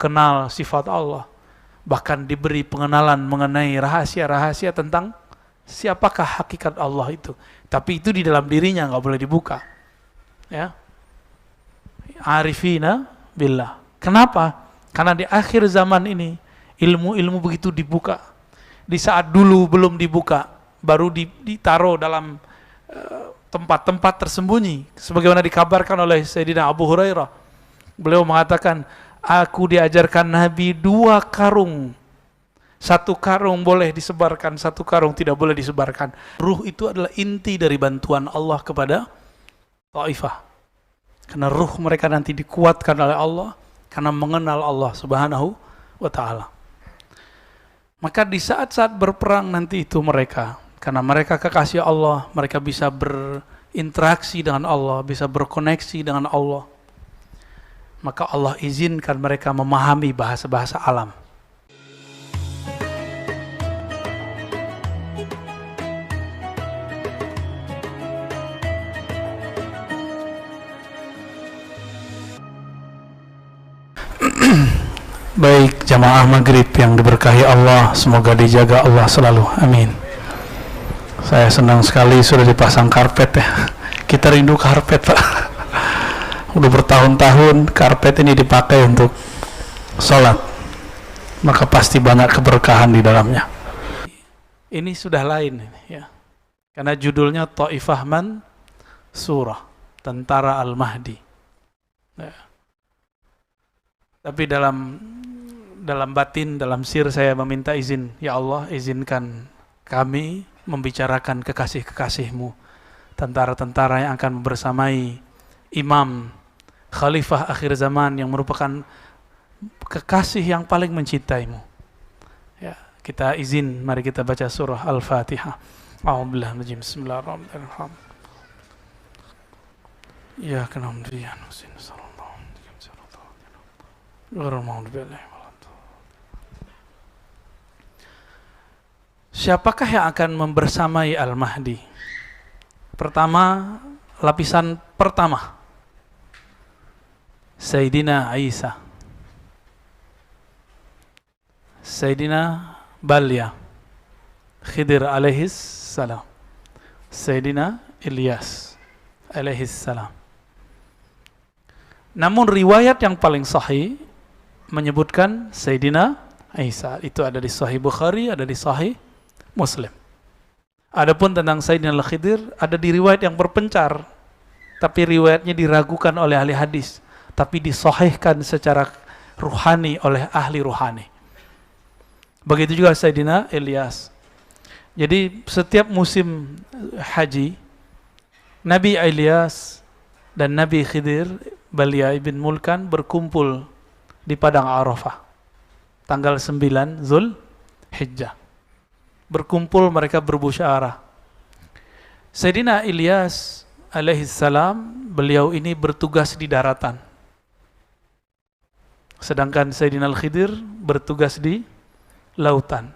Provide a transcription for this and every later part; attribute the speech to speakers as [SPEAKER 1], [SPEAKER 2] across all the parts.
[SPEAKER 1] kenal sifat Allah, bahkan diberi pengenalan mengenai rahasia-rahasia tentang siapakah hakikat Allah itu. Tapi itu di dalam dirinya, nggak boleh dibuka. Ya, arifina billah. Kenapa? Karena di akhir zaman ini ilmu-ilmu begitu dibuka. Di saat dulu belum dibuka, baru ditaruh dalam tempat-tempat tersembunyi. Sebagaimana dikabarkan oleh Sayyidina Abu Hurairah. Beliau mengatakan, aku diajarkan Nabi 2 karung. 1 karung boleh disebarkan, 1 karung tidak boleh disebarkan. Ruh itu adalah inti dari bantuan Allah kepada Taifah. Karena ruh mereka nanti dikuatkan oleh Allah karena mengenal Allah Subhanahu wa ta'ala. Maka di saat-saat berperang nanti itu mereka, karena mereka kekasih Allah, mereka bisa berinteraksi dengan Allah, bisa berkoneksi dengan Allah. Maka Allah izinkan mereka memahami bahasa-bahasa alam. Baik jamaah maghrib yang diberkahi Allah, semoga dijaga Allah selalu, amin. Saya senang sekali sudah dipasang karpet ya. Kita rindu karpet Pak. Udah bertahun-tahun karpet ini dipakai untuk sholat, maka pasti banyak keberkahan di dalamnya. Ini sudah lain ya, karena judulnya Taifah Mansurah, Tentara Al-Mahdi ya. Tapi dalam batin, dalam sir saya meminta izin, ya Allah izinkan kami membicarakan kekasih-kekasih-Mu, tentara-tentara yang akan bersamai imam khalifah akhir zaman yang merupakan kekasih yang paling mencintai-Mu ya. Kita izin, mari kita baca surah Al-Fatihah. A'udzubillahi minasy syaitonir rajim. Ya kanam diyan husin sallallahu Siapakah yang akan membersamai Al-Mahdi? Pertama, lapisan pertama, Sayyidina Isa, Sayyidina Balya, Khidir alaihis salam, Sayyidina Ilyas alaihis salam. Namun riwayat yang paling sahih menyebutkan Sayyidina Isa. Itu ada di Sahih Bukhari, ada di Sahih Muslim. Adapun tentang Sayyidina Al-Khidir ada di riwayat yang berpencar, tapi riwayatnya diragukan oleh ahli hadis, tapi disahihkan secara ruhani oleh ahli ruhani. Begitu juga Sayyidina Ilyas. Jadi setiap musim haji, Nabi Ilyas dan Nabi Khidir Balya ibn Mulkan berkumpul di Padang Arafah tanggal 9 Zulhijjah. Berkumpul mereka bermusyawarah. Sayyidina Ilyas alaihissalam, beliau ini bertugas di daratan, sedangkan Sayyidina Al-Khidir bertugas di lautan.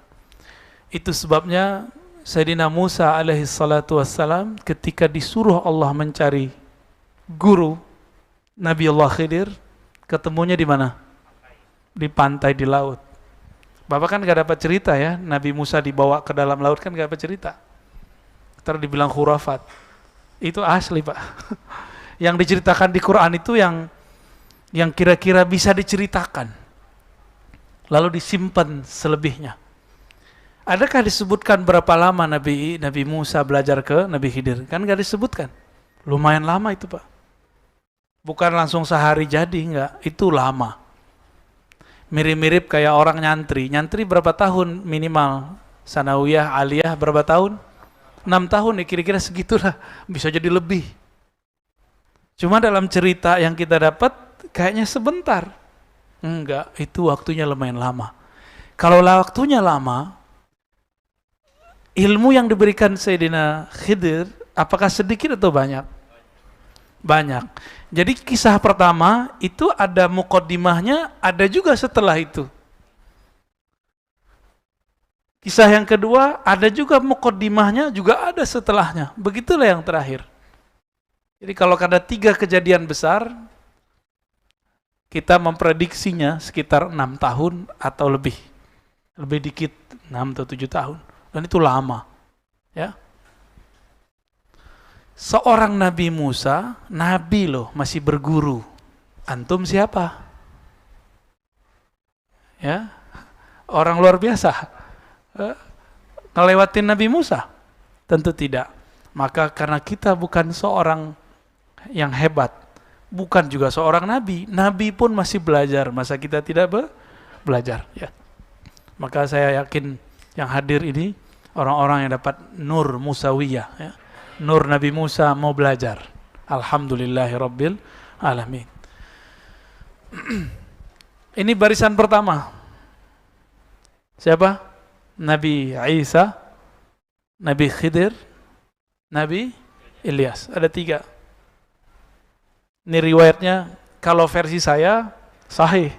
[SPEAKER 1] Itu sebabnya Sayyidina Musa alaihissalatu wassalam ketika disuruh Allah mencari guru Nabi Allah Khidir, ketemunya di mana? Di pantai, di laut. Bapak kan gak dapat cerita ya, Nabi Musa dibawa ke dalam laut kan gak dapat cerita. Terus dibilang khurafat. Itu asli Pak. Yang diceritakan di Quran itu yang kira-kira bisa diceritakan, lalu disimpan selebihnya. Adakah disebutkan berapa lama Nabi Musa belajar ke Nabi Khidir? Kan gak disebutkan. Lumayan lama itu Pak. Bukan langsung sehari jadi, enggak. Itu lama. Mirip-mirip kayak orang nyantri. Nyantri berapa tahun minimal? Sanawiyah, aliyah berapa tahun? 6 tahun ya, kira-kira segitulah. Bisa jadi lebih. Cuma dalam cerita yang kita dapat kayaknya sebentar. Enggak, itu waktunya lumayan lama. Kalau waktunya lama, ilmu yang diberikan Sayyidina Khidir apakah sedikit atau banyak? Banyak. Jadi kisah pertama itu ada muqaddimahnya, ada juga setelah itu. Kisah yang kedua ada juga muqaddimahnya, juga ada setelahnya. Begitulah yang terakhir. Jadi kalau ada 3 kejadian besar, Kita memprediksinya sekitar 6 tahun atau lebih dikit, 6 atau 7 tahun, dan itu lama, ya. Seorang Nabi Musa, Nabi loh, masih berguru. Antum siapa? Ya, orang luar biasa. Ngelewatin Nabi Musa? Tentu tidak. Maka karena kita bukan seorang yang hebat, bukan juga seorang Nabi, Nabi pun masih belajar, masa kita tidak belajar, ya. Maka saya yakin yang hadir ini orang-orang yang dapat nur Musawiyah, ya. Nur Nabi Musa mau belajar. Alhamdulillahirabbil alamin. Ini barisan pertama. Siapa? Nabi Isa, Nabi Khidir, Nabi Ilyas. Ada 3. Ini riwayatnya, kalau versi saya sahih,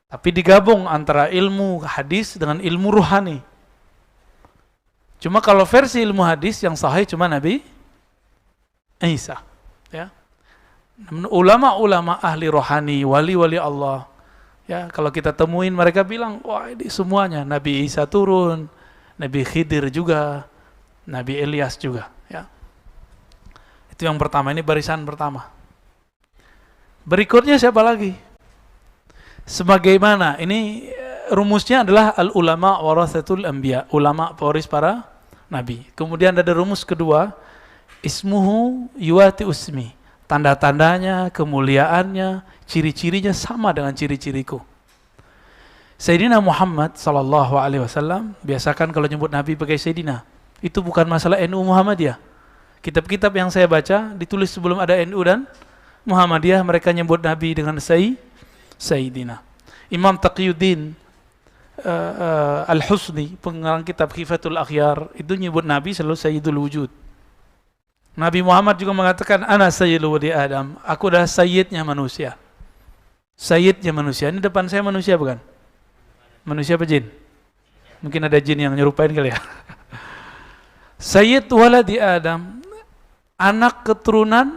[SPEAKER 1] tapi digabung antara ilmu hadis dengan ilmu ruhani. Cuma kalau versi ilmu hadis yang sahih cuma Nabi Isa, ya. Ulama-ulama ahli rohani, wali-wali Allah, ya, kalau kita temuin mereka bilang, wah ini semuanya Nabi Isa turun, Nabi Khidir juga, Nabi Ilyas juga, ya. Itu yang pertama, ini barisan pertama. Berikutnya siapa lagi? Sebagaimana ini rumusnya adalah al-ulama warathatul anbiya, ulama pewaris para nabi. Kemudian ada rumus kedua, ismuhu yuwati usmi, tanda-tandanya, kemuliaannya, ciri-cirinya sama dengan ciri-ciriku. Sayyidina Muhammad sallallahu alaihi wasallam biasakan kalau nyebut nabi pakai Sayyidina. Itu bukan masalah NU Muhammadiyah. Kitab-kitab yang saya baca ditulis sebelum ada NU dan Muhammadiyah, mereka nyebut nabi dengan Sayyidina. Imam Taqiyuddin Al-Husni, pengarang kitab Khifatul Akhyar, itu nyebut nabi selalu Sayyidul Wujud. Nabi Muhammad juga mengatakan, ana sayyidul wadi Adam, aku adalah sayyidnya manusia. Sayyidnya manusia. Ini depan saya manusia bukan? Manusia apa jin? Mungkin ada jin yang nyerupain kali ya. Sayyid waladi Adam, anak keturunan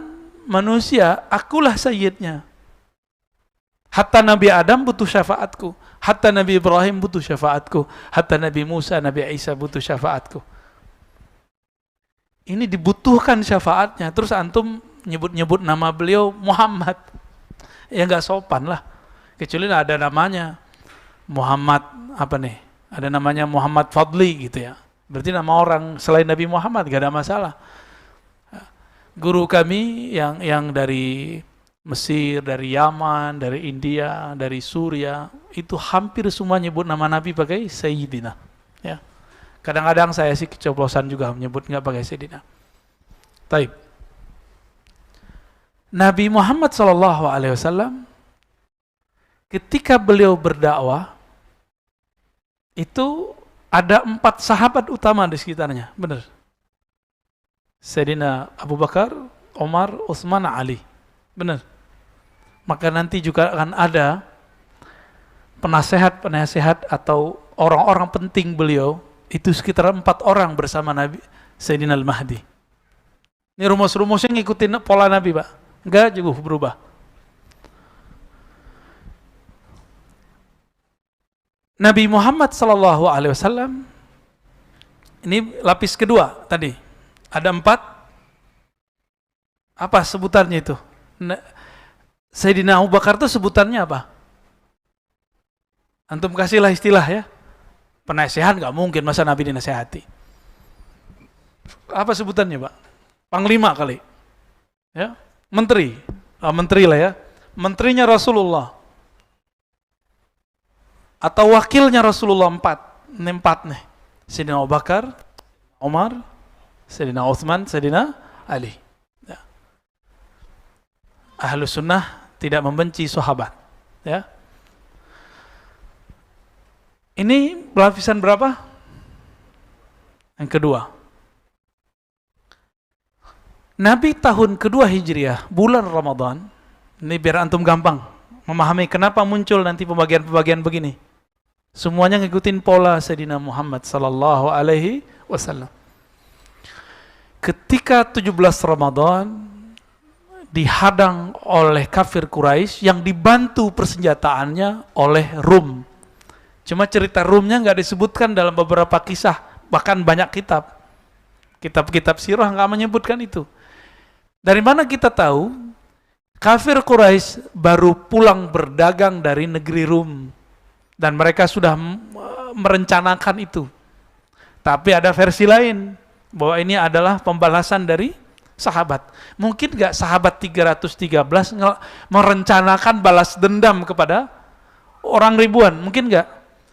[SPEAKER 1] manusia, akulah sayyidnya. Hatta Nabi Adam butuh syafaatku, hatta Nabi Ibrahim butuh syafaatku, hatta Nabi Musa, Nabi Isa butuh syafaatku. Ini dibutuhkan syafaatnya. Terus antum nyebut-nyebut nama beliau Muhammad, ya nggak sopan lah. Kecuali ada namanya Muhammad apa nih? Ada namanya Muhammad Fadli gitu ya. Berarti nama orang selain Nabi Muhammad, gak ada masalah. Guru kami yang dari Mesir, dari Yaman, dari India, dari Suria, itu hampir semua nyebut nama Nabi pakai Sayyidina. Ya. Kadang-kadang saya sih keceplosan juga menyebut nggak pakai Sayyidina. Taib. Nabi Muhammad SAW ketika beliau berdakwah itu ada 4 sahabat utama di sekitarnya, benar. Sayyidina Abu Bakar, Umar, Utsman, Ali, benar. Maka nanti juga akan ada penasehat atau orang-orang penting beliau, itu sekitar 4 orang bersama Nabi Sayyidina Al-Mahdi. Ini rumus-rumusnya ngikutin pola Nabi, Pak. Enggak juga berubah. Nabi Muhammad SAW, ini lapis kedua tadi. Ada 4. Apa sebutannya itu? Sayyidina Abu Bakar itu sebutannya apa? Antum kasihlah istilah ya. Penasehat nggak mungkin, masa Nabi dinasehati. Apa sebutannya, Pak? Panglima kali. Ya, menteri. Menteri lah ya. Menterinya Rasulullah. Atau wakilnya Rasulullah 4. Ini 4 nih. Sayyidina Abu Bakar, Umar, Sayyidina Utsman, Sayyidina Ali. Ya. Ahlus sunnah tidak membenci sahabat. Ya. Ini lapisan berapa? Yang kedua. Nabi tahun kedua Hijriah, bulan Ramadan, ini biar antum gampang memahami kenapa muncul nanti pembagian-pembagian begini. Semuanya ngikutin pola Sayyidina Muhammad sallallahu alaihi wasallam. Ketika 17 Ramadan dihadang oleh kafir Quraisy yang dibantu persenjataannya oleh Rum. Cuma cerita Rumnya nggak disebutkan dalam beberapa kisah, bahkan banyak kitab-kitab sirah nggak menyebutkan itu. Dari mana kita tahu kafir Quraisy baru pulang berdagang dari negeri Rum dan mereka sudah merencanakan itu. Tapi ada versi lain bahwa ini adalah pembalasan dari sahabat. Mungkin nggak sahabat 313 merencanakan balas dendam kepada orang ribuan? Mungkin nggak.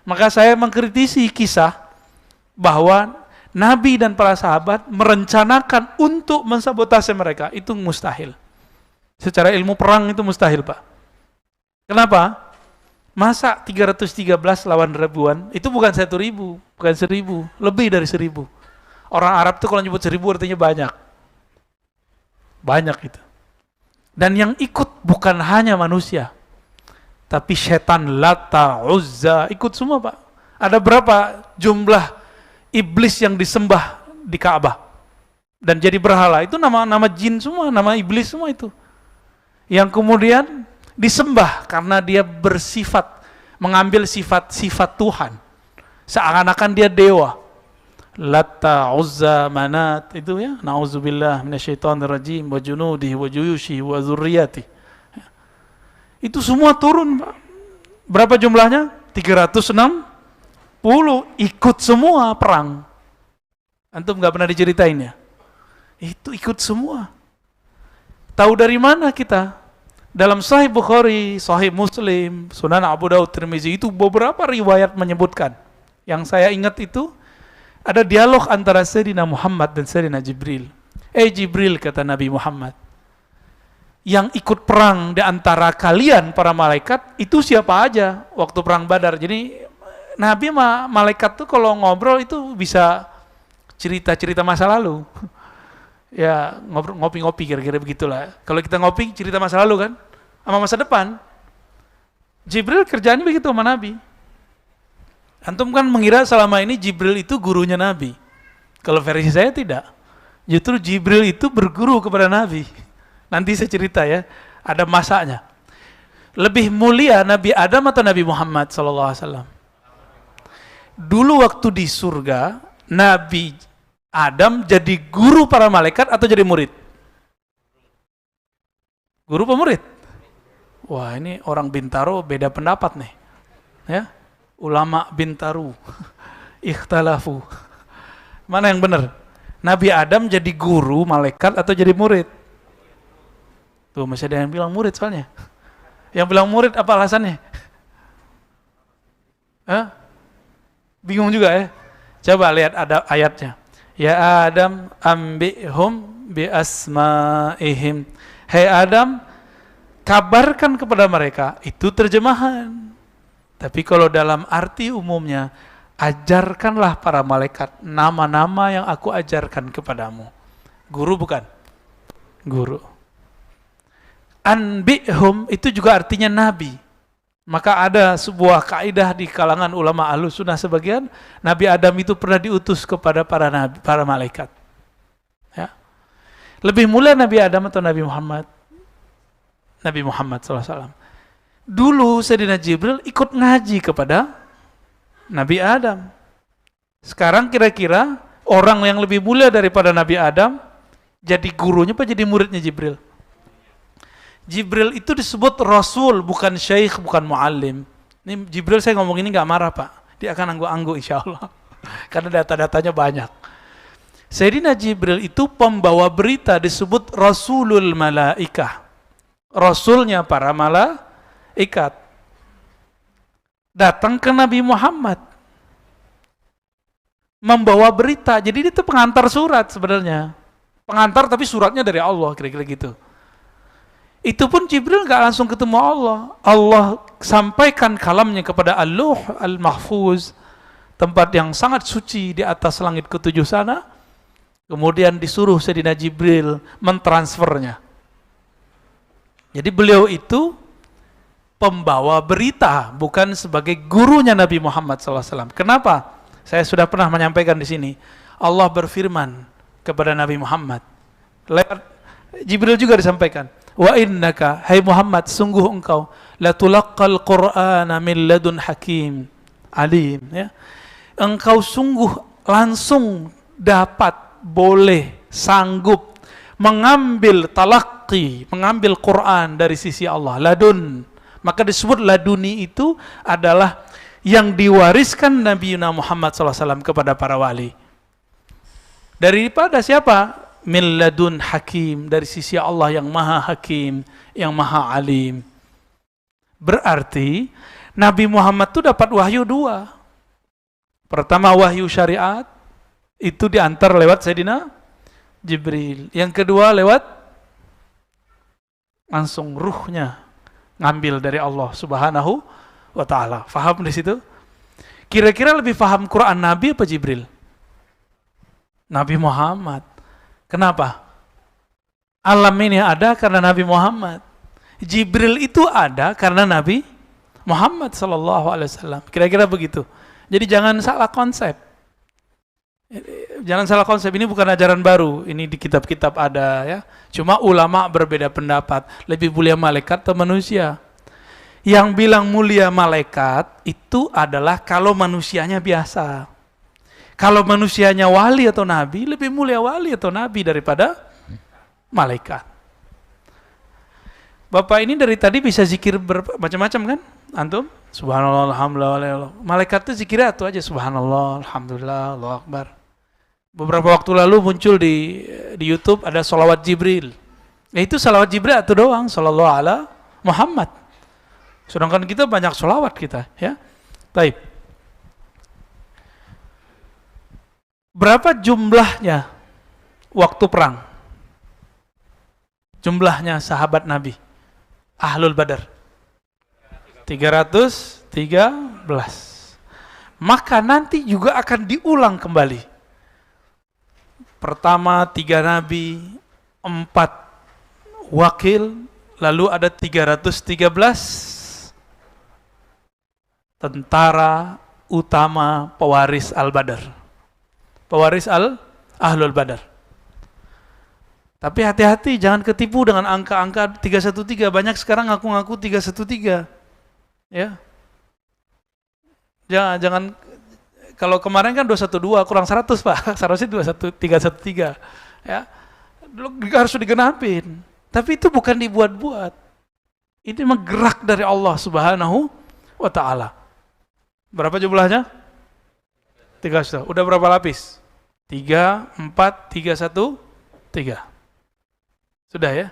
[SPEAKER 1] Maka saya mengkritisi kisah bahwa Nabi dan para sahabat merencanakan untuk mensabotase mereka. Itu mustahil. Secara ilmu perang itu mustahil, Pak. Kenapa? Masa 313 lawan ribuan? Itu bukan 1.000, bukan 1.000, lebih dari 1.000. Orang Arab itu kalau nyebut 1.000 artinya banyak. Banyak itu. Dan yang ikut bukan hanya manusia, tapi setan, Lata, Uzza, ikut semua, Pak. Ada berapa jumlah iblis yang disembah di Ka'bah dan jadi berhala? Itu nama jin semua, nama iblis semua itu. Yang kemudian disembah karena dia bersifat, mengambil sifat-sifat Tuhan. Seakan-akan dia dewa. Lata, Uzza, Manat, itu ya, na'udzubillah minasyaitonirrajim wa junudihi wa juyushi wa dzurriyyati. Itu semua turun, Pak. Berapa jumlahnya? 360 ikut semua perang. Antum nggak pernah diceritain ya? Itu ikut semua. Tahu dari mana kita? Dalam Sahih Bukhari, Sahih Muslim, Sunan Abu Daud, Tirmizi, itu beberapa riwayat menyebutkan. Yang saya ingat itu ada dialog antara Sayyidina Muhammad dan Sayyidina Jibril. Jibril, kata Nabi Muhammad, yang ikut perang di antara kalian para malaikat itu siapa aja waktu perang Badar. Jadi Nabi sama malaikat tuh kalau ngobrol itu bisa cerita-cerita masa lalu. Ya ngopi-ngopi kira-kira begitulah. Kalau kita ngopi cerita masa lalu kan, sama masa depan. Jibril kerjaannya begitu sama Nabi. Antum kan mengira selama ini Jibril itu gurunya Nabi. Kalau versi saya tidak. Justru Jibril itu berguru kepada Nabi. Nanti saya cerita ya, ada masanya. Lebih mulia Nabi Adam atau Nabi Muhammad SAW? Dulu waktu di surga, Nabi Adam jadi guru para malaikat atau jadi murid? Guru apa murid? Wah, ini orang Bintaro beda pendapat nih. Ya, ulama Bintaro ikhtalafu. Mana yang benar? Nabi Adam jadi guru malaikat atau jadi murid? Tuh masih ada yang bilang murid soalnya. Yang bilang murid apa alasannya? Bingung juga ya. Coba lihat ada ayatnya. Ya Adam ambihum bi asma'ihim. Hai Adam, kabarkan kepada mereka. Itu terjemahan. Tapi kalau dalam arti umumnya, ajarkanlah para malaikat nama-nama yang aku ajarkan kepadamu. Guru bukan? Guru. Anbihum itu juga artinya nabi. Maka ada sebuah kaidah di kalangan ulama Ahlussunnah sebagian, Nabi Adam itu pernah diutus kepada para nabi, para malaikat. Ya. Lebih mulia Nabi Adam atau Nabi Muhammad? Nabi Muhammad SAW. Dulu Sayyidina Jibril ikut ngaji kepada Nabi Adam. Sekarang kira-kira orang yang lebih mulia daripada Nabi Adam jadi gurunya apa jadi muridnya Jibril? Jibril itu disebut Rasul, bukan Syekh, bukan Muallim. Ini Jibril saya ngomong ini gak marah Pak. Dia akan anggu-anggu insya Allah. Karena data-datanya banyak. Sayyidina Jibril itu pembawa berita, disebut Rasulul Malaikah. Rasulnya para malaikat. Datang ke Nabi Muhammad. Membawa berita. Jadi dia itu pengantar surat sebenarnya. Pengantar tapi suratnya dari Allah, kira-kira gitu. Itu pun Jibril gak langsung ketemu Allah. Allah sampaikan kalamnya kepada Al-Luh Al-Mahfuz, tempat yang sangat suci di atas langit ketujuh sana. Kemudian disuruh Sayyidina Jibril mentransfernya. Jadi beliau itu pembawa berita, bukan sebagai gurunya Nabi Muhammad SAW. Kenapa? Saya sudah pernah menyampaikan di sini. Allah berfirman kepada Nabi Muhammad. Lewat Jibril juga disampaikan. Wa innaka, hai Muhammad, sungguh engkau latulaqqal Qur'ana min ladun hakim alim, ya. Engkau sungguh langsung dapat, boleh, sanggup mengambil talaqi, mengambil Quran dari sisi Allah, ladun. Maka disebut laduni itu adalah yang diwariskan Nabi Muhammad SAW kepada para wali. Daripada siapa? Min ladun hakim, dari sisi Allah yang maha hakim, yang maha alim. Berarti Nabi Muhammad itu dapat wahyu dua. Pertama wahyu syariat, itu diantar lewat Sayyidina Jibril. Yang kedua lewat langsung ruhnya, ngambil dari Allah Subhanahu wa ta'ala. Faham di situ? Kira-kira lebih paham Quran Nabi apa Jibril? Nabi Muhammad. Kenapa? Alam ini ada karena Nabi Muhammad. Jibril itu ada karena Nabi Muhammad sallallahu alaihi wasallam. Kira-kira begitu. Jadi jangan salah konsep. Jangan salah konsep, ini bukan ajaran baru. Ini di kitab-kitab ada, ya. Cuma ulama berbeda pendapat. Lebih mulia malaikat atau manusia? Yang bilang mulia malaikat itu adalah kalau manusianya biasa. Kalau manusianya wali atau nabi, lebih mulia wali atau nabi daripada malaikat. Bapak ini dari tadi bisa zikir macam-macam kan? Antum? Subhanallah, alhamdulillah. Malaikat itu zikirnya itu aja, subhanallah, alhamdulillah, Allahu akbar. Beberapa waktu lalu muncul di YouTube ada salawat Jibril. Ya itu salawat Jibril itu doang, sallallahu ala Muhammad. Sedangkan kita banyak salawat kita, ya. Baik. Berapa jumlahnya waktu perang? Jumlahnya sahabat Nabi Ahlul Badar 313. Maka nanti juga akan diulang kembali. Pertama 3 nabi, 4 wakil, lalu ada 313 tentara utama pewaris Al-Badar. Pewaris Ahlul Badar. Tapi hati-hati, jangan ketipu dengan angka-angka 313. Banyak sekarang ngaku-ngaku 313. Ya. Jangan kalau kemarin kan 212 kurang 100, Pak. Seharusnya 313. Ya. Harus digenapin. Tapi itu bukan dibuat-buat. Ini memang gerak dari Allah Subhanahu wa ta'ala. Berapa jumlahnya? 3. Udah berapa lapis? 3, 4, 3, 1, 3. Sudah ya?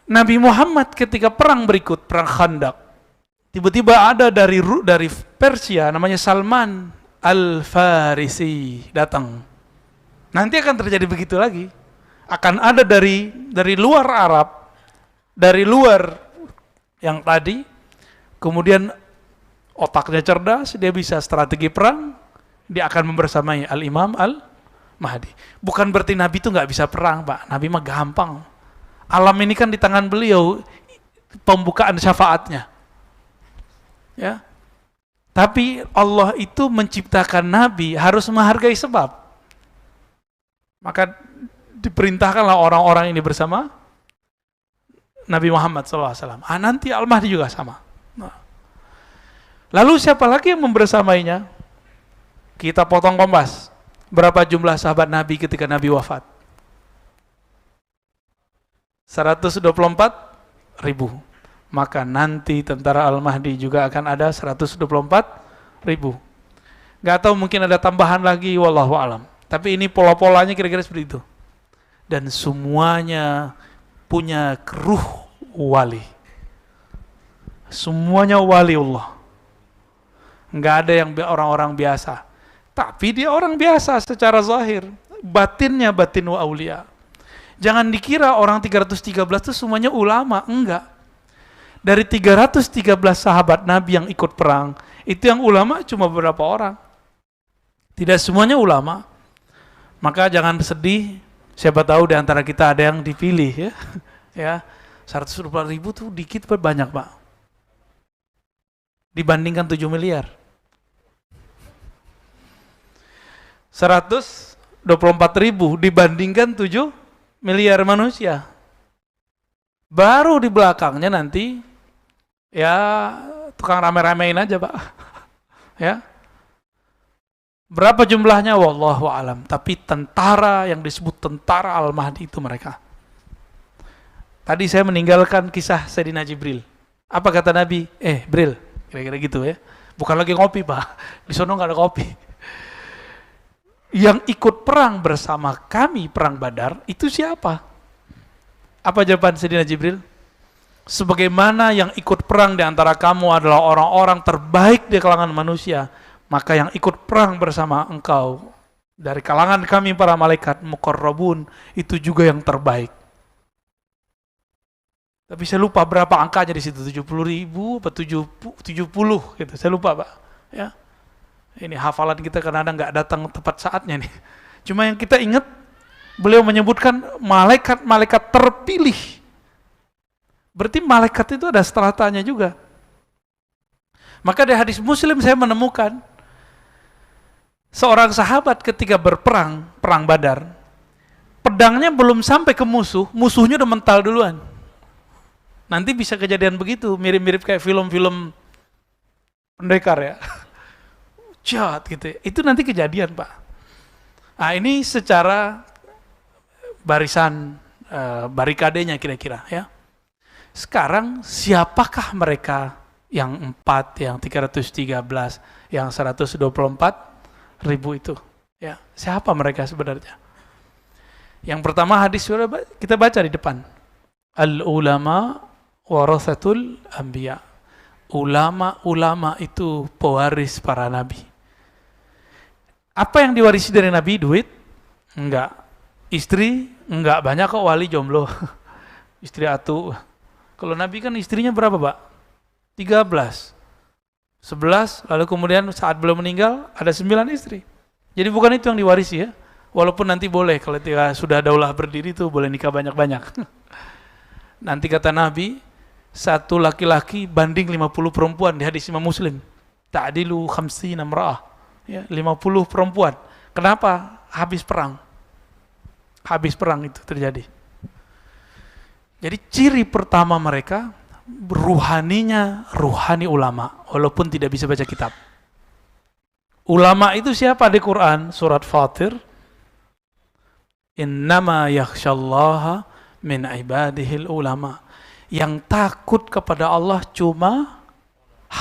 [SPEAKER 1] Nabi Muhammad ketika perang berikut, perang Khandaq, tiba-tiba ada dari Persia namanya Salman Al-Farisi datang. Nanti akan terjadi begitu lagi. Akan ada dari luar Arab, dari luar yang tadi, kemudian otaknya cerdas, dia bisa strategi perang, dia akan membersamai Al-Imam Al-Mahdi. Bukan berarti Nabi itu nggak bisa perang, Pak. Nabi mah gampang. Alam ini kan di tangan beliau, pembukaan syafaatnya. Ya. Tapi Allah itu menciptakan Nabi harus menghargai sebab. Maka diperintahkanlah orang-orang ini bersama Nabi Muhammad SAW. Nanti Al-Mahdi juga sama. Lalu siapa lagi yang membersamainya? Kita potong kompas. Berapa jumlah sahabat Nabi ketika Nabi wafat? 124.000. Maka nanti tentara Al-Mahdi juga akan ada 124.000. Gak tahu, mungkin ada tambahan lagi, wallahu alam. Tapi ini pola-polanya kira-kira seperti itu. Dan semuanya punya ruh wali. Semuanya wali Allah. Nggak ada yang orang-orang biasa. Tapi dia orang biasa secara zahir. Batinnya batin wa aulia. Jangan dikira orang 313 itu semuanya ulama. Enggak. Dari 313 sahabat Nabi yang ikut perang, itu yang ulama cuma beberapa orang. Tidak semuanya ulama. Maka jangan sedih. Siapa tahu di antara kita ada yang dipilih, ya. Ya, 124.000 tuh dikit apa banyak, Pak? Dibandingkan 7 miliar. 124.000 dibandingkan 7 miliar manusia. Baru di belakangnya nanti ya tukang rame-ramein aja, Pak. Ya. Berapa jumlahnya wallahu alam, tapi tentara yang disebut tentara Al-Mahdi itu mereka. Tadi saya meninggalkan kisah Sayyidina Jibril. Apa kata Nabi? Bril, kira-kira gitu ya. Bukan lagi ngopi, Pak. Di sono nggak ada kopi. Yang ikut perang bersama kami perang Badar itu siapa? Apa jawaban Sayyidina Jibril? Sebagaimana yang ikut perang di antara kamu adalah orang-orang terbaik di kalangan manusia, maka yang ikut perang bersama engkau dari kalangan kami para malaikat muqarrabun itu juga yang terbaik. Tapi saya lupa berapa angkanya di situ, 70.000 atau 70 gitu. Saya lupa, Pak. Ya. Ini hafalan kita kadang-kadang nggak datang tepat saatnya nih. Cuma yang kita ingat, beliau menyebutkan malaikat-malaikat terpilih. Berarti malaikat itu ada stratanya juga. Maka di hadis Muslim saya menemukan seorang sahabat ketika berperang, perang Badar, pedangnya belum sampai ke musuh, musuhnya udah mental duluan. Nanti bisa kejadian begitu, mirip-mirip kayak film-film pendekar ya. Jahat gitu ya. Itu nanti kejadian, Pak. Nah, ini secara barisan barikadenya kira-kira ya. Sekarang siapakah mereka yang 4, yang 313, yang 124 ribu itu? Ya, siapa mereka sebenarnya? Yang pertama hadis sudah kita baca di depan. Al-ulama warasatul anbiya. Ulama-ulama itu pewaris para nabi. Apa yang diwarisi dari nabi? Duit? Enggak. Istri? Enggak, banyak kok wali jomblo. Istri atu. Kalau nabi kan istrinya berapa, Pak? 13. 11, lalu kemudian saat beliau meninggal ada 9 istri. Jadi bukan itu yang diwarisi ya. Walaupun nanti boleh kalau sudah daulah berdiri tuh boleh nikah banyak-banyak. Nanti kata Nabi, satu laki-laki banding 50 perempuan di hadis Imam Muslim. Ta'dilu khamsina imra'ah. Ya, 50 perempuan. Kenapa? Habis perang. Habis perang itu terjadi. Jadi ciri pertama mereka ruhaninya ruhani ulama, walaupun tidak bisa baca kitab. Ulama itu siapa di Quran? Surat Fatir. Innama yakhsyallaha min ibadihil ulama. Yang takut kepada Allah cuma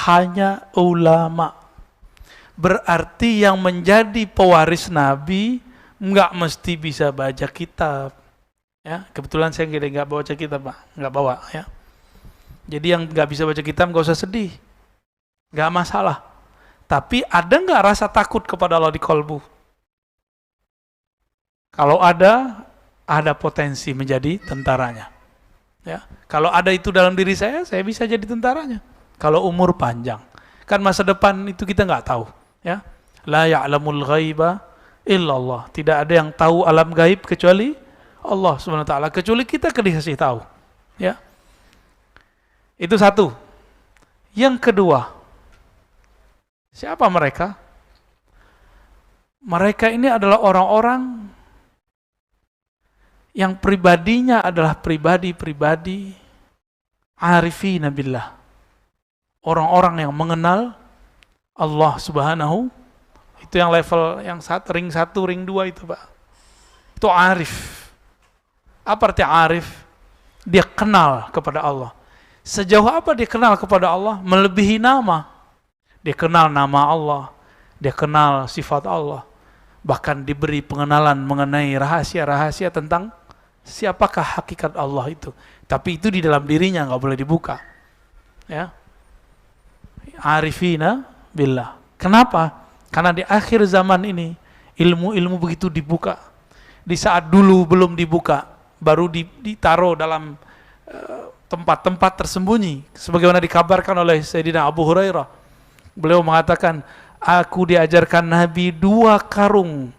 [SPEAKER 1] hanya ulama. Berarti yang menjadi pewaris Nabi nggak mesti bisa baca kitab. Ya, kebetulan saya nggak baca kitab, Pak, nggak bawa. Ya, jadi yang nggak bisa baca kitab nggak usah sedih, nggak masalah. Tapi ada nggak rasa takut kepada Allah di kolbu? Kalau ada potensi menjadi tentaranya. Ya, kalau ada itu dalam diri saya bisa jadi tentaranya. Kalau umur panjang, kan masa depan itu kita nggak tahu. Ya, la ya'lamul ghaiba illallah. Tidak ada yang tahu alam gaib kecuali Allah Subhanahu wa taala. Kecuali kita dikasih tahu. Ya, itu satu. Yang kedua, siapa mereka? Mereka ini adalah orang-orang yang pribadinya adalah pribadi-pribadi arifina billah. Orang-orang yang mengenal Allah Subhanahu, itu yang level yang ring 1, ring 2 itu, Pak. Itu arif. Apa arti arif? Dia kenal kepada Allah. Sejauh apa dia kenal kepada Allah? Melebihi nama. Dia kenal nama Allah. Dia kenal sifat Allah. Bahkan diberi pengenalan mengenai rahasia-rahasia tentang siapakah hakikat Allah itu. Tapi itu di dalam dirinya, nggak boleh dibuka. Ya, arifina billah. Kenapa? Karena di akhir zaman ini ilmu-ilmu begitu dibuka. Di saat dulu belum dibuka, baru ditaruh dalam tempat-tempat tersembunyi. Sebagaimana dikabarkan oleh Sayyidina Abu Hurairah. Beliau mengatakan, aku diajarkan Nabi 2 karung.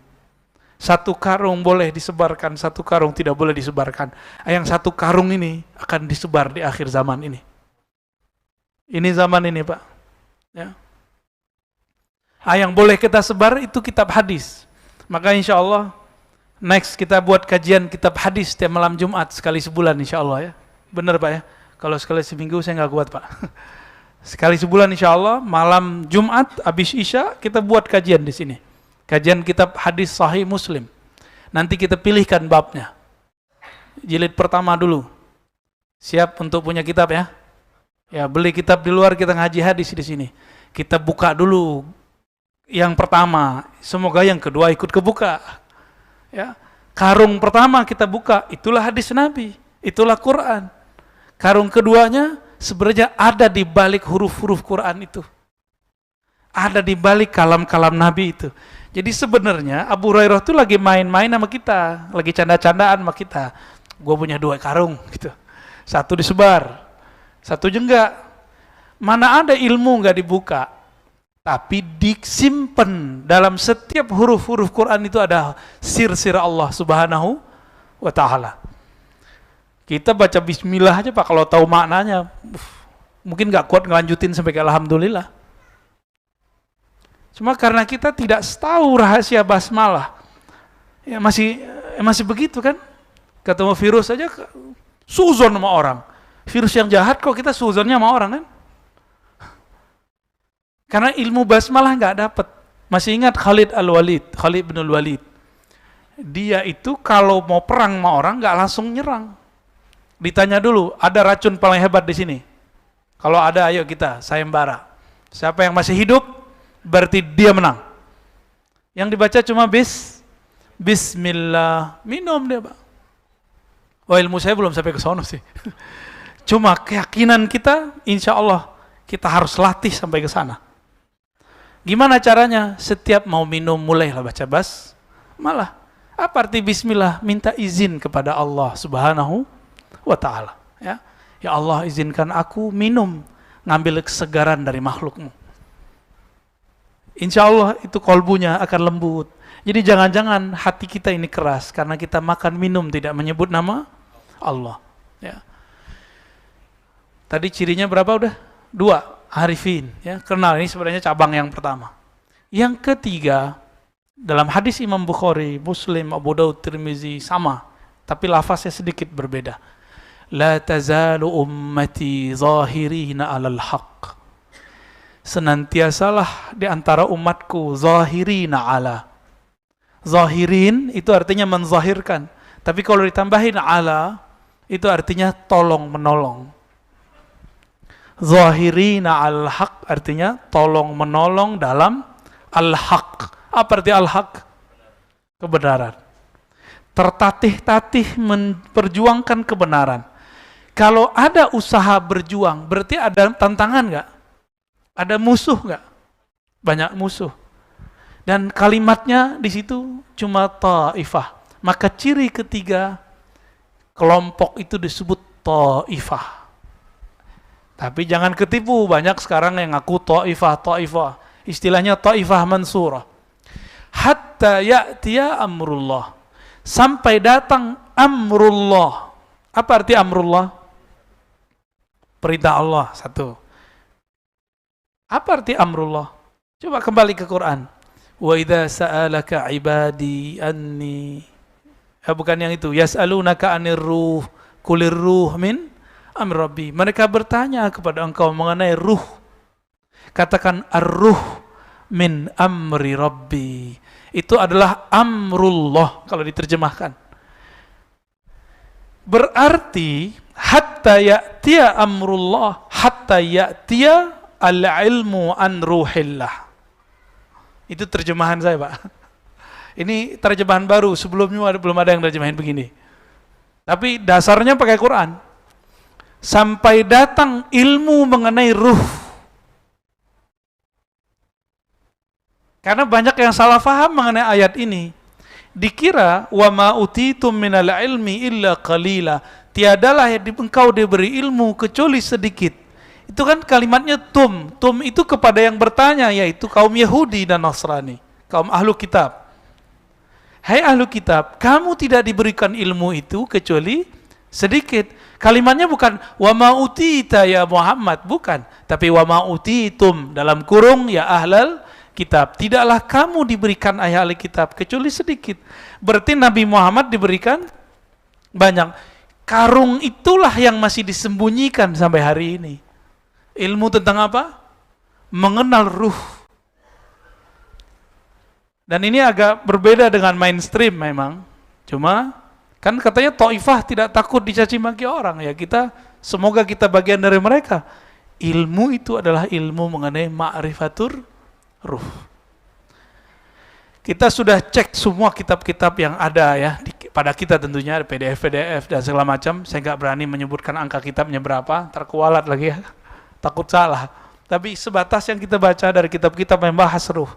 [SPEAKER 1] 1 karung boleh disebarkan, 1 karung tidak boleh disebarkan. Yang 1 karung ini akan disebar di akhir zaman ini. Ini zaman ini, Pak. Ya. Yang boleh kita sebar itu kitab hadis. Maka insya Allah Next kita buat kajian kitab hadis setiap malam Jumat sekali sebulan insya Allah ya. Benar Pak ya? Kalau sekali seminggu saya nggak kuat Pak. Sekali sebulan insya Allah malam Jumat habis Isya kita buat kajian di sini. Kajian kitab hadis Sahih Muslim. Nanti kita pilihkan babnya. Jilid pertama dulu. Siap untuk punya kitab ya? Ya beli kitab di luar, kita ngaji hadis di sini. Kita buka dulu yang pertama. Semoga yang kedua ikut kebuka. Ya, karung pertama kita buka, itulah hadis Nabi, itulah Quran. Karung keduanya sebenarnya ada di balik huruf-huruf Quran itu. Ada di balik kalam-kalam Nabi itu. Jadi sebenarnya Abu Hurairah itu lagi main-main sama kita, lagi canda-candaan sama kita. Gue punya 2 karung gitu. Satu disebar, satu enggak. Mana ada ilmu enggak dibuka? Tapi disimpan dalam setiap huruf-huruf Quran itu ada sir-sir Allah Subhanahu wa ta'ala. Kita baca bismillah aja Pak, kalau tahu maknanya, mungkin gak kuat ngelanjutin sampai ke alhamdulillah. Cuma karena kita tidak tahu rahasia basmalah, ya masih begitu kan? Ketemu virus aja, suzon sama orang. Virus yang jahat kok kita suzonnya sama orang kan? Karena ilmu basmalah nggak dapat. Masih ingat Khalid bin Walid. Dia itu kalau mau perang sama orang nggak langsung nyerang. Ditanya dulu, ada racun paling hebat di sini? Kalau ada, ayo kita sayembara. Siapa yang masih hidup, berarti dia menang. Yang dibaca cuma Bismillah, minum dia Pak. Wah ilmu saya belum sampai ke sono sih. Cuma keyakinan kita, insya Allah kita harus latih sampai ke sana. Gimana caranya? Setiap mau minum mulailah baca basmalah. Apa arti bismillah? Minta izin kepada Allah Subhanahu wa ta'ala. Ya Allah izinkan aku minum, ngambil kesegaran dari makhlukmu. Insya Allah itu kolbunya akan lembut. Jadi jangan-jangan hati kita ini keras karena kita makan minum tidak menyebut nama Allah. Ya. Tadi cirinya berapa udah? 2. Arifin, ya, kenal, ini sebenarnya cabang yang pertama. Yang ketiga, dalam hadis Imam Bukhari, Muslim, Abu Daud, Tirmizi sama, tapi lafaznya sedikit berbeda. La tazalu ummati zahirina 'alal haqq. Senantiasalah di antara umatku zahirina 'ala. Zahirin itu artinya menzahirkan, tapi kalau ditambahin 'ala itu artinya tolong menolong. Zahirina al-haq artinya tolong menolong dalam al-haq. Apa arti al-haq? Kebenaran. Tertatih-tatih memperjuangkan kebenaran. Kalau ada usaha berjuang, berarti ada tantangan nggak? Ada musuh nggak? Banyak musuh. Dan kalimatnya di situ cuma ta'ifah. Maka ciri ketiga kelompok itu disebut ta'ifah. Tapi jangan ketipu, banyak sekarang yang ngaku ta'ifah. Istilahnya ta'ifah mansurah. Hatta ya'tiya amrullah. Sampai datang amrullah. Apa arti amrullah? Perintah Allah, satu. Apa arti amrullah? Coba kembali ke Quran. Wa idza sa'alaka ibadi anni. Bukan yang itu. Yas'alunaka anir ruh. Kulir ruh min amr rabbi. Mereka bertanya kepada engkau mengenai ruh. Katakan ar-ruh min amri rabbi. Itu adalah amrullah kalau diterjemahkan. Berarti hatta ya'tiya amrullah, hatta ya'tiya al-ilmu an ruhillah. Itu terjemahan saya, Pak. Ini terjemahan baru, sebelumnya belum ada yang terjemahin begini. Tapi dasarnya pakai Quran. Sampai datang ilmu mengenai ruh. Karena banyak yang salah faham mengenai ayat ini. Dikira wa ma utitum minal ilmi illa qalila. Tiadalah engkau diberi ilmu kecuali sedikit. Itu kan kalimatnya tum. Tum itu kepada yang bertanya, yaitu kaum Yahudi dan Nasrani, kaum ahlu kitab. Hai ahlu kitab, kamu tidak diberikan ilmu itu kecuali sedikit. Kalimatnya bukan wa ma utita ya Muhammad, bukan, tapi wa ma utitum dalam kurung ya ahlal kitab. Tidaklah kamu diberikan ahli kitab kecuali sedikit. Berarti Nabi Muhammad diberikan banyak. Karung itulah yang masih disembunyikan sampai hari ini. Ilmu tentang apa? Mengenal ruh. Dan ini agak berbeda dengan mainstream memang. Cuma kan katanya Taifah tidak takut dicaci maki orang. Ya kita, semoga kita bagian dari mereka. Ilmu itu adalah ilmu mengenai ma'rifatur ruh. Kita sudah cek semua kitab-kitab yang ada ya pada kita tentunya, PDF dan segala macam. Saya nggak berani menyebutkan angka kitabnya berapa, terkualat lagi ya, takut salah. Tapi sebatas yang kita baca dari kitab-kitab yang bahas ruh,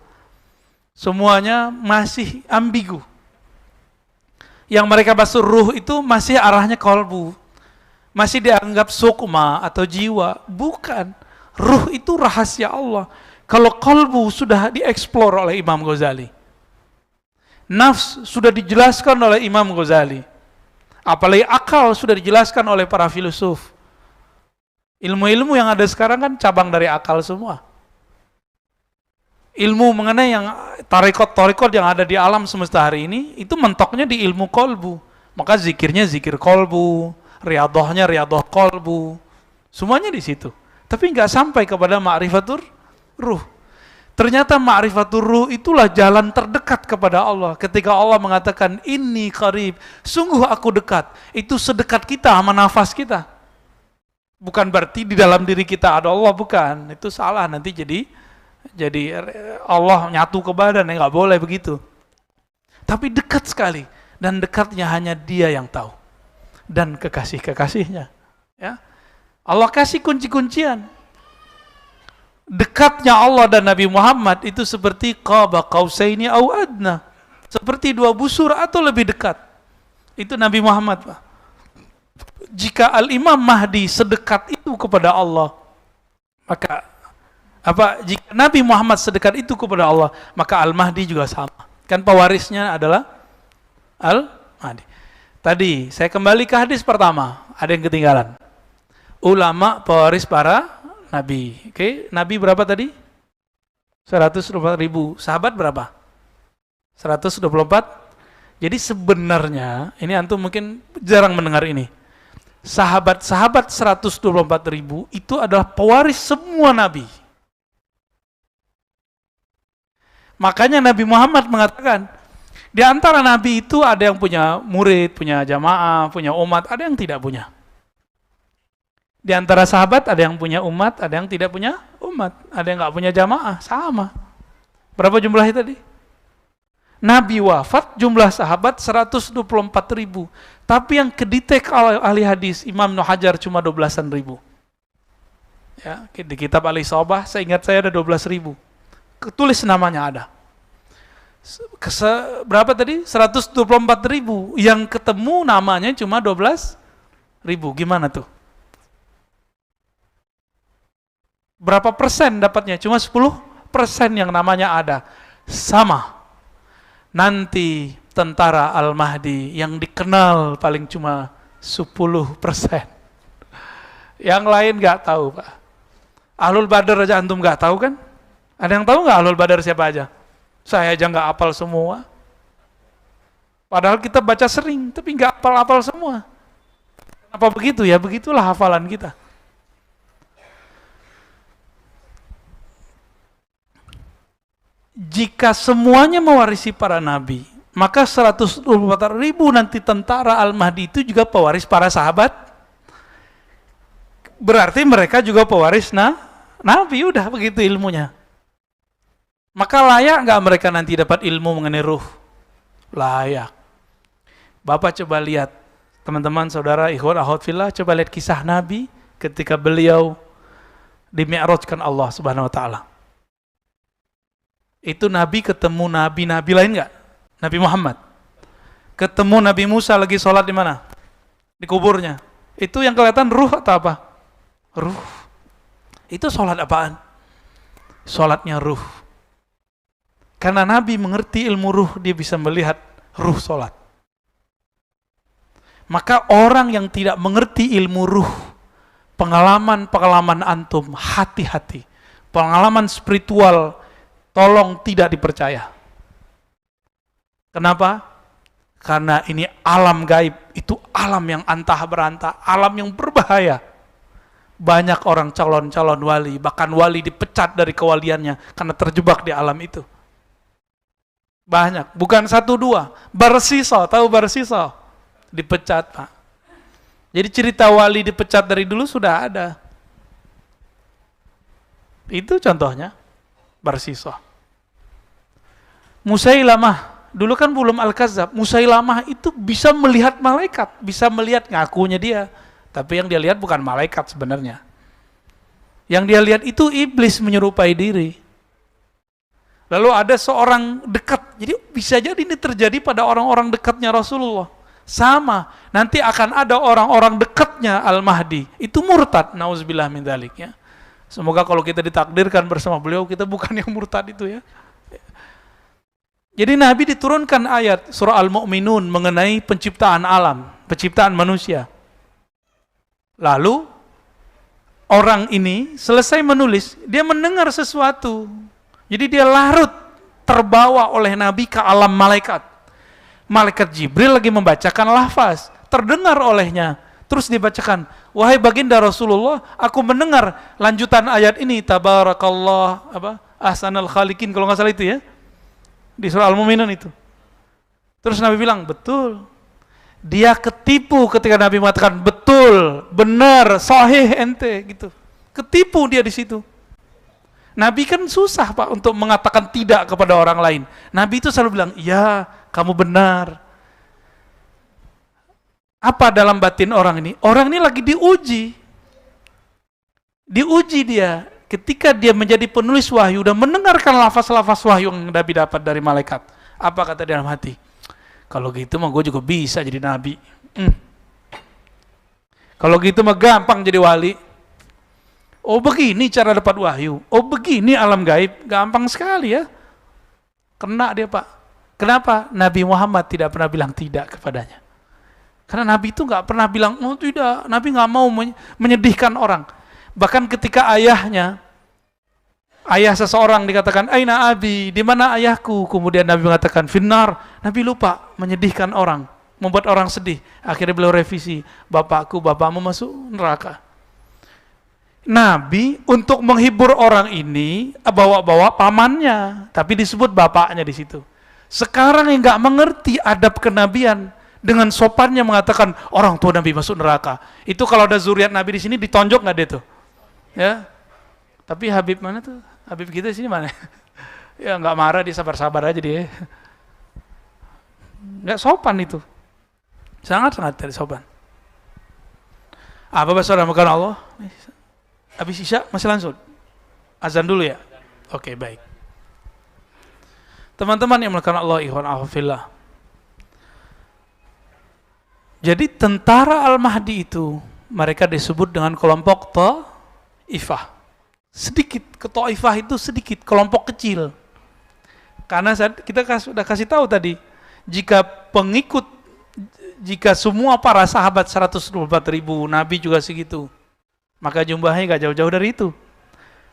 [SPEAKER 1] semuanya masih ambigu. Yang mereka bahas ruh itu masih arahnya kolbu, masih dianggap sukma atau jiwa. Bukan, ruh itu rahasia Allah. Kalau kolbu sudah dieksplor oleh Imam Ghazali, nafs sudah dijelaskan oleh Imam Ghazali, apalagi akal sudah dijelaskan oleh para filosof. Ilmu-ilmu yang ada sekarang kan cabang dari akal semua. Ilmu mengenai yang tarekot yang ada di alam semesta hari ini, itu mentoknya di ilmu kolbu. Maka zikirnya zikir kolbu, riadohnya riadoh kolbu, semuanya di situ. Tapi nggak sampai kepada ma'rifatur ruh. Ternyata ma'rifatur ruh itulah jalan terdekat kepada Allah. Ketika Allah mengatakan inni qarib, sungguh aku dekat. Itu sedekat kita sama nafas kita. Bukan berarti di dalam diri kita ada Allah, bukan. Itu salah, nanti jadi Allah nyatu ke badan, ya nggak boleh begitu. Tapi dekat sekali, dan dekatnya hanya Dia yang tahu, dan kekasih-kekasihnya. Ya, Allah kasih kunci-kuncian. Dekatnya Allah dan Nabi Muhammad itu seperti qaba qausaini au adna, seperti dua busur atau lebih dekat. Itu Nabi Muhammad, Pak. Jika Al-Imam Mahdi sedekat itu kepada Allah, maka jika Nabi Muhammad sedekat itu kepada Allah, maka Al-Mahdi juga sama. Kan pewarisnya adalah Al-Mahdi. Tadi saya kembali ke hadis pertama, ada yang ketinggalan. Ulama pewaris para nabi. Oke, nabi berapa tadi? 124.000. Sahabat berapa? 124. Jadi sebenarnya, ini antum mungkin jarang mendengar ini. Sahabat-sahabat 124.000 itu adalah pewaris semua nabi. Makanya Nabi Muhammad mengatakan, di antara nabi itu ada yang punya murid, punya jamaah, punya umat, ada yang tidak punya. Di antara sahabat ada yang punya umat, ada yang tidak punya umat, ada yang nggak punya jamaah, sama. Berapa jumlahnya tadi? Nabi wafat, jumlah sahabat 124.000. Tapi yang kedetek ahli hadis, Imam Ibnu Hajar cuma 12.000. Ya, di kitab Al-Isabah, saya ingat saya ada 12.000. Ketulis namanya ada. Berapa tadi? 124.000. Yang ketemu namanya cuma 12.000. Gimana tuh? Berapa persen dapatnya? Cuma 10% yang namanya ada. Sama. Nanti tentara Al-Mahdi yang dikenal paling cuma 10%. Yang lain nggak tahu, Pak. Ahlul Badar aja antum nggak tahu kan? Ada yang tahu nggak Ahlul Badar siapa aja? Saya aja nggak hafal semua. Padahal kita baca sering, tapi nggak hafal-hafal semua. Kenapa begitu ya? Begitulah hafalan kita. Jika semuanya mewarisi para nabi, maka 124.000 nanti tentara Al-Mahdi itu juga pewaris para sahabat. Berarti mereka juga pewaris nabi, udah begitu ilmunya. Maka layak nggak mereka nanti dapat ilmu mengenai ruh? Layak. Bapak coba lihat, teman-teman, saudara, ikhwan, akhwat fillah, coba lihat kisah Nabi ketika beliau di-mi'rajkan Allah Subhanahu wa taala. Itu Nabi ketemu nabi-nabi lain nggak? Nabi Muhammad ketemu Nabi Musa lagi sholat di mana? Di kuburnya. Itu yang kelihatan ruh atau apa? Ruh. Itu sholat apaan? Sholatnya ruh. Karena Nabi mengerti ilmu ruh, dia bisa melihat ruh sholat. Maka orang yang tidak mengerti ilmu ruh, pengalaman antum, hati-hati. Pengalaman spiritual tolong tidak dipercaya. Kenapa? Karena ini alam gaib, itu alam yang antah berantah, alam yang berbahaya. Banyak orang calon-calon wali, bahkan wali dipecat dari kewaliannya karena terjebak di alam itu. Banyak, bukan satu dua. Barsiso, tahu Barsiso? Dipecat, Pak. Jadi cerita wali dipecat dari dulu sudah ada. Itu contohnya Barsiso. Musailamah, dulu kan belum Al-Kazzab. Musailamah itu bisa melihat malaikat, bisa melihat, ngakunya dia. Tapi yang dia lihat bukan malaikat sebenarnya. Yang dia lihat itu iblis menyerupai diri. Lalu ada seorang dekat, jadi bisa jadi ini terjadi pada orang-orang dekatnya Rasulullah. Sama, nanti akan ada orang-orang dekatnya Al-Mahdi. Itu murtad, na'udzubillah min dzalik ya. Semoga kalau kita ditakdirkan bersama beliau, kita bukan yang murtad itu ya. Jadi Nabi diturunkan ayat surah Al-Mu'minun mengenai penciptaan alam, penciptaan manusia. Lalu orang ini selesai menulis, dia mendengar sesuatu. Jadi dia larut terbawa oleh Nabi ke alam malaikat. Malaikat Jibril lagi membacakan lafaz, terdengar olehnya. Terus dibacakan, wahai baginda Rasulullah, aku mendengar lanjutan ayat ini, tabarakallah ahsanal khaliqin, kalau nggak salah itu ya, di surah Al-Mu'minun itu. Terus Nabi bilang, betul. Dia ketipu ketika Nabi mengatakan betul, benar, sahih ente gitu. Ketipu dia di situ. Nabi kan susah Pak untuk mengatakan tidak kepada orang lain. Nabi itu selalu bilang, iya, kamu benar. Apa dalam batin orang ini? Orang ini lagi diuji. Diuji dia ketika dia menjadi penulis wahyu dan mendengarkan lafaz-lafaz wahyu yang Nabi dapat dari malaikat. Apa kata dia dalam hati? Kalau gitu mah gue juga bisa jadi nabi. Kalau gitu mah gampang jadi wali. Oh begini cara dapat wahyu. Oh begini alam gaib. Gampang sekali ya. Kena dia Pak. Kenapa? Nabi Muhammad tidak pernah bilang tidak kepadanya. Karena Nabi itu gak pernah bilang, oh tidak. Nabi gak mau menyedihkan orang. Bahkan ketika ayah seseorang dikatakan, aina abi, di mana ayahku? Kemudian Nabi mengatakan, finnar. Nabi lupa menyedihkan orang, membuat orang sedih. Akhirnya beliau revisi, bapakmu masuk neraka. Nabi untuk menghibur orang ini bawa-bawa pamannya, tapi disebut bapaknya di situ. Sekarang yang nggak mengerti adab kenabian, dengan sopannya mengatakan orang tua Nabi masuk neraka. Itu kalau ada zuriat Nabi di sini ditonjok nggak dia tuh? Ya. Tapi Habib mana tuh? Habib kita di sini mana? Ya nggak marah, dia sabar-sabar aja dia. Nggak sopan itu. Sangat-sangat tidak sopan. Apa bahasa makan Allah? Habis isya masih langsung? Azan dulu ya? Oke, baik. Teman-teman yang melakukan Allah, ikhwan akhwafillah. Jadi tentara Al-Mahdi itu, mereka disebut dengan kelompok Ta'ifah. Sedikit, ke Ta'ifah itu sedikit, kelompok kecil. Karena kita sudah kasih tahu tadi, jika semua para sahabat 124.000, Nabi juga segitu, maka jumlahnya gak jauh-jauh dari itu.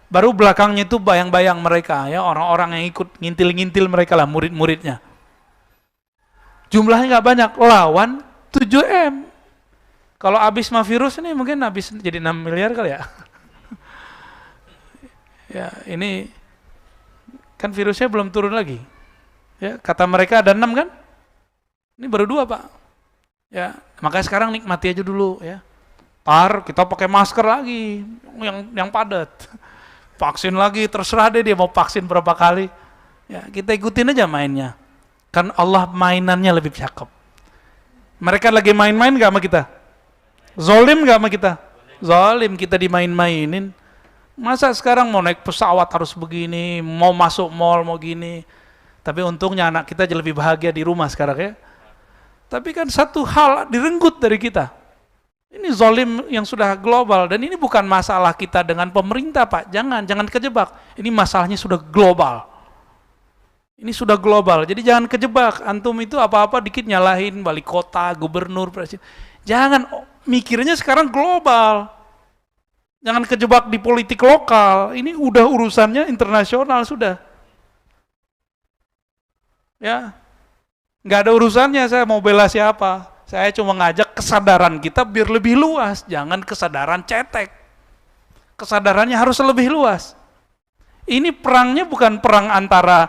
[SPEAKER 1] Baru belakangnya itu bayang-bayang mereka, ya orang-orang yang ikut ngintil-ngintil mereka lah, murid-muridnya. Jumlahnya gak banyak, lawan 7M. Kalau habis mah virus ini mungkin habis jadi 6 miliar kali ya. Ya, ini kan virusnya belum turun lagi. Ya, kata mereka ada 6 kan? Ini baru 2, Pak. Ya, makanya sekarang nikmati aja dulu ya. Kita pakai masker lagi yang padat. Vaksin lagi, terserah deh dia mau vaksin berapa kali. Ya, kita ikutin aja mainnya. Kan Allah mainannya lebih cakep. Mereka lagi main-main gak sama kita? Zolim gak sama kita? Zolim, kita dimain-mainin. Masa sekarang mau naik pesawat harus begini, mau masuk mall mau gini. Tapi untungnya anak kita jadi lebih bahagia di rumah sekarang ya. Tapi kan satu hal direnggut dari kita. Ini zolim yang sudah global, dan ini bukan masalah kita dengan pemerintah Pak. Jangan kejebak. Ini masalahnya sudah global. Ini sudah global, jadi jangan kejebak. Antum itu apa-apa dikit nyalahin wali kota, gubernur, presiden. Jangan, mikirnya sekarang global. Jangan kejebak di politik lokal. Ini udah urusannya internasional sudah. Ya, nggak ada urusannya saya mau bela siapa. Saya cuma ngajak kesadaran kita biar lebih luas, jangan kesadaran cetek. Kesadarannya harus lebih luas. Ini perangnya bukan perang antara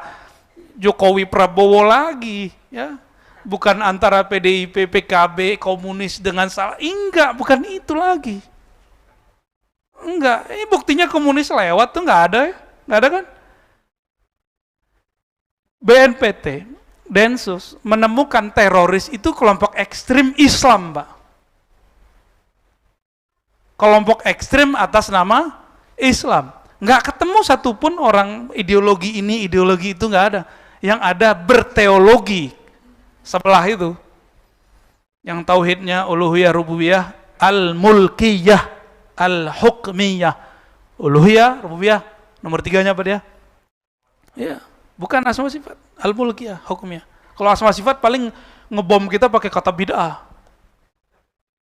[SPEAKER 1] Jokowi Prabowo lagi, ya. Bukan antara PDIP, PKB, komunis dengan salah. Enggak, bukan itu lagi. Enggak, ini buktinya komunis lewat tuh enggak ada ya. Enggak ada kan? BNPT, Densus menemukan teroris itu kelompok ekstrim Islam, Pak. Kelompok ekstrim atas nama Islam. Nggak ketemu satupun orang ideologi ini, ideologi itu nggak ada. Yang ada berteologi sebelah itu. Yang tauhidnya uluhiyah, rububiyah, al-mulkiyah, al-hukmiyah. Uluhiyah, rububiyah, nomor 3-nya apa dia? Ya, bukan asma sifat, al-mulkiyah, hukmiyah. Kalau asma sifat paling ngebom kita pakai kata bid'ah.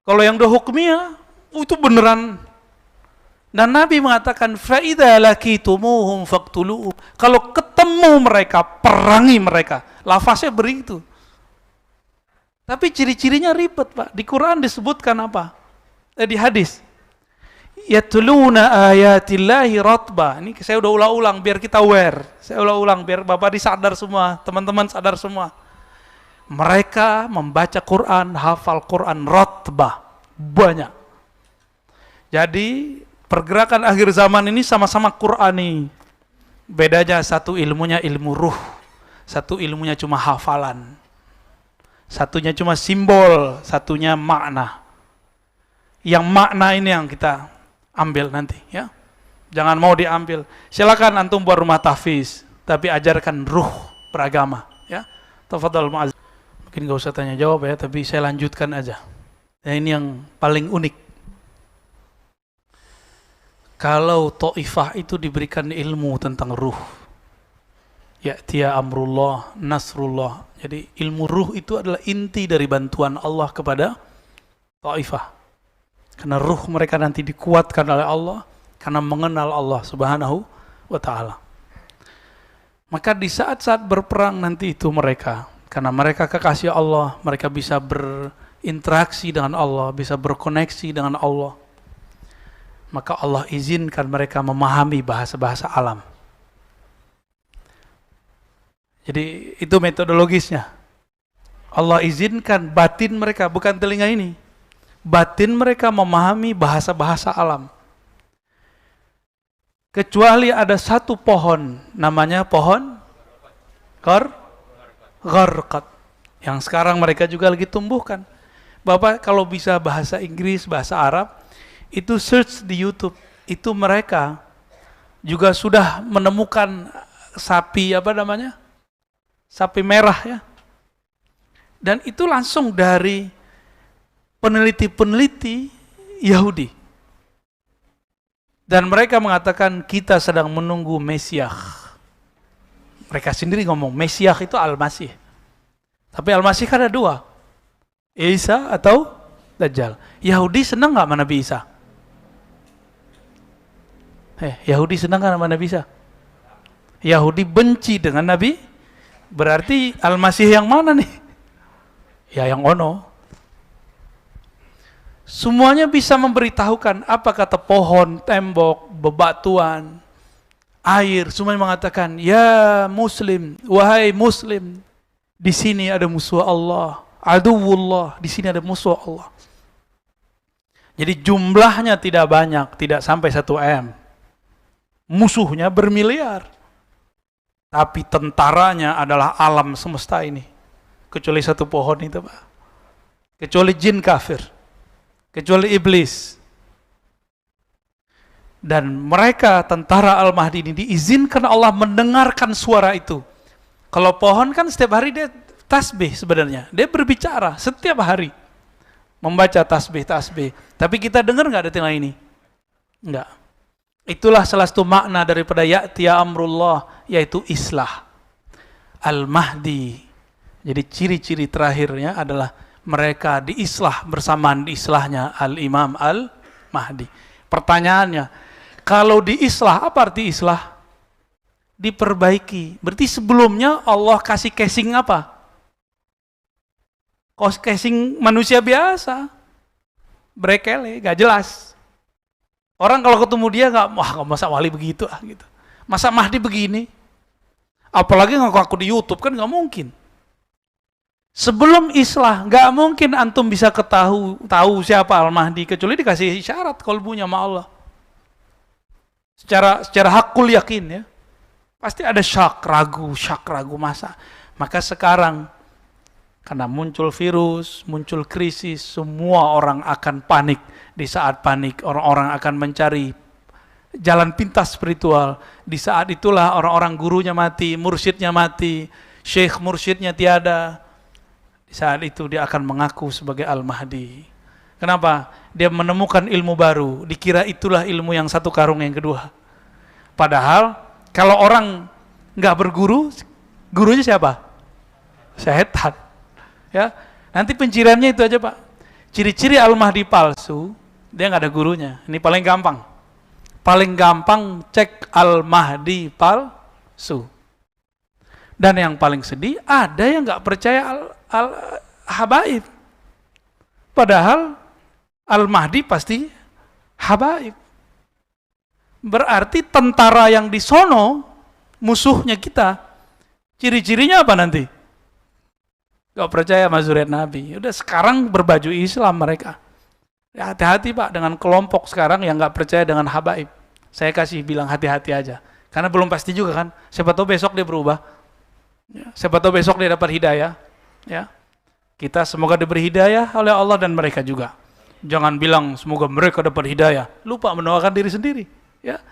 [SPEAKER 1] Kalau yang udah hukmiyah, itu beneran. Dan Nabi mengatakan faidza laqitumuhum faqtuluhum. Kalau ketemu mereka, perangi mereka. Lafaznya begitu. Tapi ciri-cirinya ribet, Pak. Di Quran disebutkan apa? Di hadis. Yatluna ayatillahi ratba. Ini saya udah ulang-ulang biar kita aware. Saya ulang-ulang biar Bapak disadar semua, teman-teman sadar semua. Mereka membaca Quran, hafal Quran ratba. Banyak. Jadi pergerakan akhir zaman ini sama-sama Qur'ani. Bedanya satu ilmunya ilmu ruh, satu ilmunya cuma hafalan. Satunya cuma simbol, satunya makna. Yang makna ini yang kita ambil nanti, ya. Jangan mau diambil. Silakan antum buat rumah tahfiz, tapi ajarkan ruh beragama, ya. Tafadhal Mu'azz. Mungkin enggak usah tanya jawab ya, tapi saya lanjutkan aja. Nah, ini yang paling unik. Kalau Taifah itu diberikan ilmu tentang ruh, ya'tiya amrullah, nasrullah. Jadi ilmu ruh itu adalah inti dari bantuan Allah kepada Taifah. Karena ruh mereka nanti dikuatkan oleh Allah karena mengenal Allah Subhanahu wa ta'ala. Maka di saat-saat berperang nanti itu mereka, karena mereka kekasih Allah, mereka bisa berinteraksi dengan Allah, bisa berkoneksi dengan Allah. Maka Allah izinkan mereka memahami bahasa-bahasa alam. Jadi itu metodologisnya. Allah izinkan batin mereka, bukan telinga ini. Batin mereka memahami bahasa-bahasa alam. Kecuali ada satu pohon, namanya pohon gharqad. Yang sekarang mereka juga lagi tumbuhkan. Bapak kalau bisa bahasa Inggris, bahasa Arab, itu search di YouTube, itu mereka juga sudah menemukan sapi apa namanya? Sapi merah ya. Dan itu langsung dari peneliti-peneliti Yahudi. Dan mereka mengatakan kita sedang menunggu Mesias. Mereka sendiri ngomong Mesias itu Al-Masih. Tapi Al-Masih kan ada dua. Isa atau Dajjal. Yahudi senang nggak sama Nabi Isa? Yahudi senang kan sama Nabi Isa? Yahudi benci dengan Nabi, berarti Al-Masih yang mana nih? Ya yang ono. Semuanya bisa memberitahukan apa kata pohon, tembok, bebatuan, air, semuanya mengatakan, ya Muslim, wahai Muslim, di sini ada musuh Allah, aduwullah, di sini ada musuh Allah. Jadi jumlahnya tidak banyak, tidak sampai 1 M. Musuhnya bermiliar. Tapi tentaranya adalah alam semesta ini. Kecuali satu pohon itu, Pak. Kecuali jin kafir. Kecuali iblis. Dan mereka, tentara Al-Mahdi ini, diizinkan Allah mendengarkan suara itu. Kalau pohon kan setiap hari dia tasbih sebenarnya. Dia berbicara setiap hari. Membaca tasbih. Tapi kita dengar nggak detik ini? Enggak. Itulah salah satu makna daripada ya'tiya amrullah, yaitu islah. Al-Mahdi. Jadi ciri-ciri terakhirnya adalah mereka diislah bersamaan diislahnya Al-Imam Al-Mahdi. Pertanyaannya, kalau diislah, apa arti islah? diperbaiki. Berarti sebelumnya Allah kasih casing apa? Casing manusia biasa, brekele, gak jelas. Orang kalau ketemu dia wah masa wali begitu gitu. Masa Mahdi begini? Apalagi ngaku di YouTube kan gak mungkin. Sebelum islah, gak mungkin antum bisa tahu siapa Al-Mahdi kecuali dikasih isyarat kalbunya sama Allah. Secara hakul yakin ya. Pasti ada syak ragu masa. Maka sekarang karena muncul virus, muncul krisis, semua orang akan panik. Di saat panik, orang-orang akan mencari jalan pintas spiritual. Di saat itulah orang-orang gurunya mati, mursyidnya mati, syekh mursyidnya tiada. Di saat itu dia akan mengaku sebagai Al-Mahdi. Kenapa? Dia menemukan ilmu baru, dikira itulah ilmu yang satu karung yang kedua. Padahal kalau orang nggak berguru, gurunya siapa? Setan. Ya, nanti penciriannya itu aja Pak. Ciri-ciri Al-Mahdi palsu, dia nggak ada gurunya. Ini paling gampang. Paling gampang cek Al-Mahdi palsu. Dan yang paling sedih, ada yang nggak percaya Al-Habaib. Padahal Al-Mahdi pasti Habaib. Berarti tentara yang di sono, musuhnya kita, ciri-cirinya apa nanti? Gak percaya sama zuriat Nabi. Udah sekarang berbaju Islam mereka. Ya, hati-hati Pak dengan kelompok sekarang yang gak percaya dengan habaib. Saya kasih bilang hati-hati aja. Karena belum pasti juga kan. Siapa tahu besok dia berubah. Ya, siapa tahu besok dia dapat hidayah. Ya. Kita semoga diberi hidayah oleh Allah dan mereka juga. Jangan bilang semoga mereka dapat hidayah. Lupa mendoakan diri sendiri. Ya.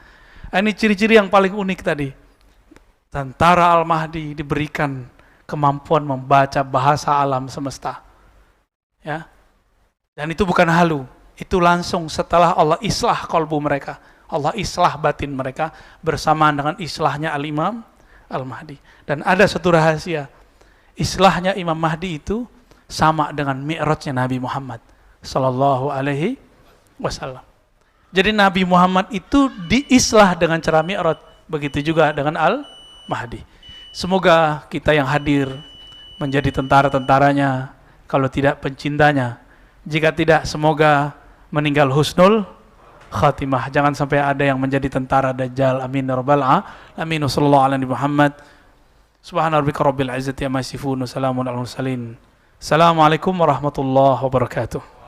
[SPEAKER 1] Ini ciri-ciri yang paling unik tadi. Tentara Al-Mahdi diberikan kemampuan membaca bahasa alam semesta. Ya. Dan itu bukan halu. Itu langsung setelah Allah islah kalbu mereka. Allah islah batin mereka bersamaan dengan islahnya Al-Imam Al-Mahdi. Dan ada satu rahasia. Islahnya Imam Mahdi itu sama dengan mi'rajnya Nabi Muhammad sallallahu alaihi wasallam. Jadi Nabi Muhammad itu diislah dengan cara mi'raj. Begitu juga dengan Al-Mahdi. Semoga kita yang hadir menjadi tentara-tentaranya, kalau tidak pencintanya. Jika tidak, semoga meninggal husnul khatimah. Jangan sampai ada yang menjadi tentara Dajjal. Amin ya rabbal alamin. Wassallallahu ala nabi Muhammad. Subhana rabbika rabbil izzati amma yasifun. Wassalamun alal mursalin. Assalamualaikum warahmatullahi wabarakatuh.